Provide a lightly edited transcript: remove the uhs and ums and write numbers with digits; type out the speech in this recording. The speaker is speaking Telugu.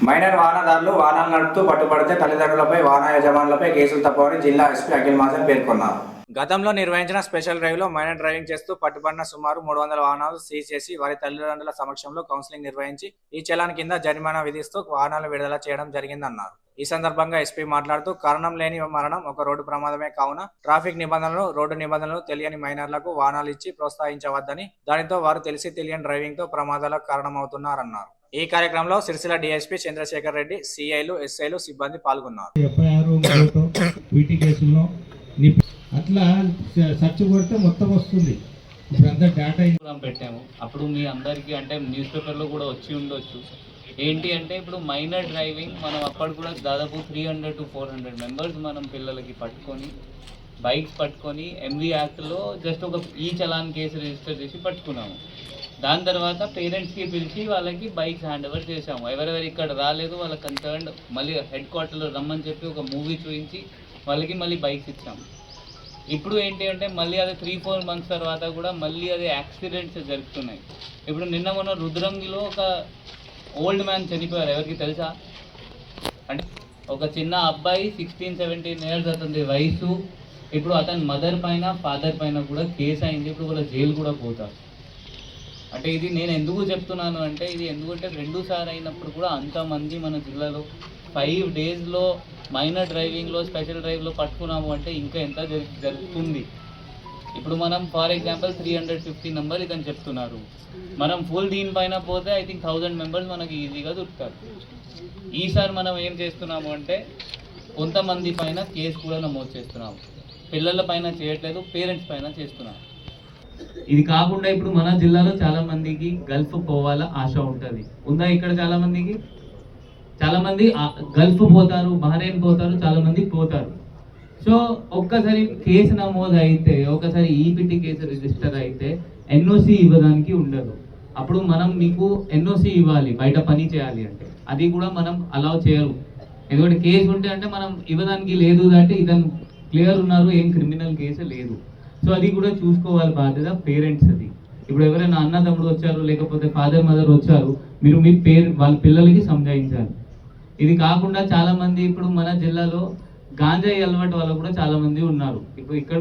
మైనర్ వాహనదారులు వాహనాలు నడుపుతూ పట్టుబడితే తల్లిదండ్రులపై వాహన యజమానులపై కేసులు తప్పవని జిల్లా ఎస్పీ అఖిల్ మాజన్ పేర్కొన్నారు. గతంలో నిర్వహించిన స్పెషల్ డ్రైవ్ లో మైనర్ డ్రైవింగ్ చేస్తూ పట్టుబడిన సుమారు 300 వాహనాలు సీజ్ చేసి వారి తల్లిదండ్రుల సమక్షంలో కౌన్సిలింగ్ నిర్వహించి ఈ చలాన్ కింద జరిమానా విధిస్తూ వాహనాలు విడుదల చేయడం జరిగిందన్నారు. ఈ సందర్భంగా ఎస్పీ మాట్లాడుతూ కారణం లేని మరణం ఒక రోడ్డు ప్రమాదమే కావున ట్రాఫిక్ నిబంధనలు రోడ్డు నిబంధనలు తెలియని మైనర్లకు వాహనాలు ఇచ్చి ప్రోత్సహించవద్దని, దానితో వారు తెలిసి తెలియని డ్రైవింగ్ తో ప్రమాదాలకు కారణమవుతున్నారన్నారు. ఈ కార్యక్రమంలో సిరిసిల్ల డీఎస్పీ చంద్రశేఖర్ రెడ్డి, సిఐలు, ఎస్ఐలు, సిబ్బంది పాల్గొన్నారు. అట్లా సర్చ్ కొడితే మొత్తం వస్తుంది. ఇప్పుడంతా డేటా పెట్టాము. అప్పుడు మీ అందరికీ అంటే న్యూస్ పేపర్లో కూడా వచ్చి ఉండొచ్చు. ఏంటి అంటే ఇప్పుడు మైనర్ డ్రైవింగ్ మనం అప్పుడు కూడా దాదాపు 300 to 400 మెంబర్స్ మనం పిల్లలకి పట్టుకొని బైక్స్ పట్టుకొని ఎంవీ యాక్ట్లో జస్ట్ ఒక ఈ చలాన్ కేసు రిజిస్టర్ చేసి పట్టుకున్నాము. దాని తర్వాత పేరెంట్స్కి పిలిచి వాళ్ళకి బైక్స్ హ్యాండ్ ఓవర్ చేసాము. ఎవరెవరు ఇక్కడ రాలేదు వాళ్ళ కన్సర్న్ మళ్ళీ హెడ్ క్వార్టర్లో రమ్మని చెప్పి ఒక మూవీ చూపించి వాళ్ళకి మళ్ళీ బైక్స్ ఇచ్చాము. ఇప్పుడు ఏంటి అంటే మళ్ళీ అది 3-4 మంత్స్ తర్వాత కూడా మళ్ళీ అది యాక్సిడెంట్స్ జరుగుతున్నాయి. ఇప్పుడు నిన్న మొన్న రుద్రంగిలో ఒక ఓల్డ్ మ్యాన్ చనిపోయారు. ఎవరికి తెలుసా? అంటే ఒక చిన్న అబ్బాయి 16-17 ఇయర్స్ అతని వయసు. ఇప్పుడు అతని మదర్ పైన ఫాదర్ పైన కూడా కేసు అయింది. ఇప్పుడు వాళ్ళ జైలు కూడా పోతారు. అంటే ఇది నేను ఎందుకు చెప్తున్నాను అంటే ఇది ఎందుకంటే 2 సార్లు అయినప్పుడు కూడా అంతమంది మన జిల్లాలో 5 డేస్లో మైనర్ డ్రైవింగ్లో స్పెషల్ డ్రైవ్లో పట్టుకున్నాము అంటే ఇంకా ఎంత జరుగుతుంది. ఇప్పుడు మనం ఫర్ ఎగ్జాంపుల్ 350 నెంబర్ ఇదని చెప్తున్నారు. మనం ఫుల్ దీనిపైన పోతే ఐ థింక్ 1000 మెంబర్స్ మనకి ఈజీగా దొరుకుతారు. ఈసారి మనం ఏం చేస్తున్నాము అంటే కొంతమంది పైన కేసు కూడా నమోదు చేస్తున్నాము. పిల్లల పైన చేయట్లేదు, పేరెంట్స్ పైన చేస్తున్నాము. ఇది కాకుండా ఇప్పుడు మన జిల్లాలో చాలా మందికి గల్ఫ్ పోవాల ఆశ ఉంటుంది. ఉందా ఇక్కడ చాలా మందికి? చాలా మంది గల్ఫ్ పోతారు, బహ్రెయిన్ పోతారు, చాలా మంది పోతారు. సో ఒక్కసారి కేసు నమోదు అయితే, ఒకసారి ఈపీటీ కేసు రిజిస్టర్ అయితే ఎన్ఓసి ఇవ్వడానికి ఉండదు. అప్పుడు మనం మీకు ఎన్ఓసి ఇవ్వాలి బయట పని చేయాలి అంటే, అది కూడా మనం అలౌ చేయరు. ఎందుకంటే కేసు ఉంటే అంటే మనం ఇవ్వడానికి లేదు అంటే ఇతను క్లియర్ ఉన్నారు, ఏం క్రిమినల్ కేసు లేదు. సో అది కూడా చూసుకోవాలి బాధ్యత పేరెంట్స్. అది ఇప్పుడు ఎవరైనా అన్న తమ్ముడు వచ్చారు లేకపోతే ఫాదర్ మదర్ వచ్చారు, మీరు మీ వాళ్ళ పిల్లలకి సంజాయించాలి. ఇది కాకుండా చాలా మంది ఇప్పుడు మన జిల్లాలో గాంజాయి అలవాటు వాళ్ళు కూడా చాలా మంది ఉన్నారు. ఇప్పుడు ఇక్కడ